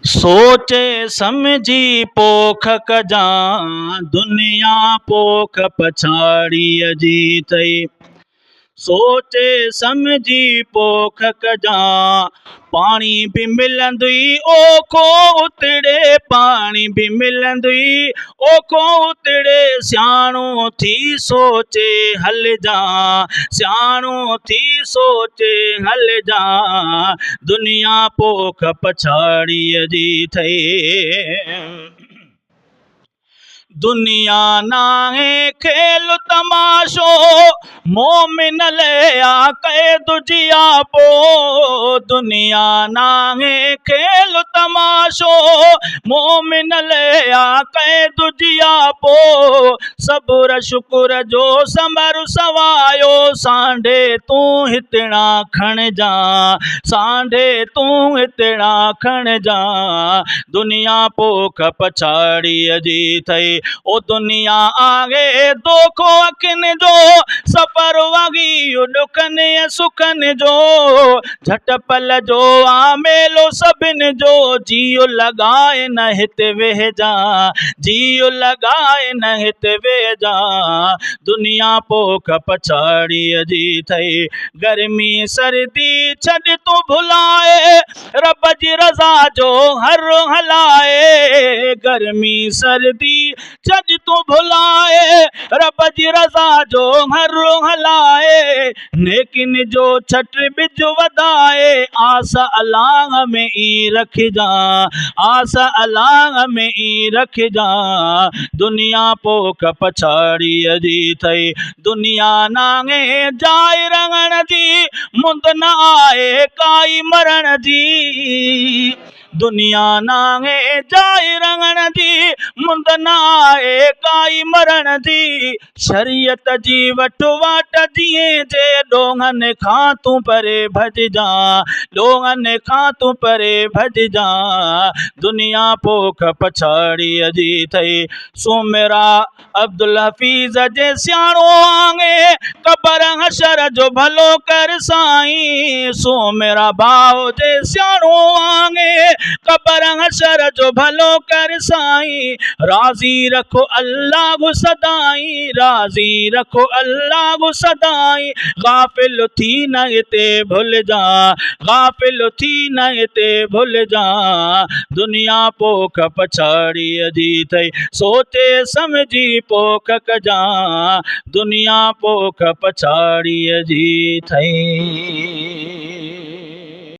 सोचे समझी पोख कजां दुनिया पोख पछाड़ीअ जी अथई। सोचे समझी पोख कजां पाणी भी मिलंदुई ओखो उतड़े, पाणी भी मिलंदुई ओखो उतड़े। सियाणो थी सोचे हल जा, सियाणो थी सोचे हल जा, दुनिया पोख पछाड़ीअ जी अथई। दुनिया नाहे खेल तमाशो, मोमिन ले कैद जिया पो। दुनिया नाहे खेल तमाशो, मोमिन ले कैद जिया पो। सब्र शुक्र जो समर सवायो, सांडे तू हितणा खण जा, सांडे तू हितणा खण जा, दुनिया पोख पछाड़ीअ जी अथई। ओ दुनिया आगे दोखो अखिन जो, सफ़र वगी ॾुखन सुखन जो। झटपल जो आमेलो सभिन जो, जियो लगाए न हिते वेहजा, जियो लगाए न हिते वेहजा, दुनिया पोख पछाड़ीअ जी अथई। गर्मी सर्दी छॾ तूं भुलाए, रब जी रज़ा जो हर हलाए। गर्मी सर्दी छॾ तूं भुलाए, रब जी रज़ा जो हर हलाए। नेकिन जो छट बिज वधाए, आस अलाह में ई रखजा, आस अलाह में ई रखजा, दुनिया पोख पछाड़ीअ जी अथई। दुनिया नाहे जाए रहण जी, मुंद न आहे काई मरण जी। दुनिया नाहे जाए रहण जी, मुंद न आहे काई मरण जी। शरीयत जी वठ वाट जिए जे, ॾोंगन खां तूं परे भॼजा, ॾोंगन खां तूं परे भॼजा, दुनिया पोख पछाड़ीअ जी अथई। सुमिरा अब्दुल हफीज़ जे सियाणो आङे, क़बर हशर जो भलो कर साईं। सुमिरा भाउ जे सियाणो आङे, क़बर हशर जो भलो कर साईं। राज़ी रखो अल्लाह सदाई, राज़ी रखो अल्लाह सदाई। गाफ़िल थी न हिते भुल जा, गाफ़िल थी न हिते भुल जा, दुनिया पोख पछाड़ीअ जी अथई। सोचे समझी पोख कजां, दुनिया पोख पछाड़ीअ जी अथई।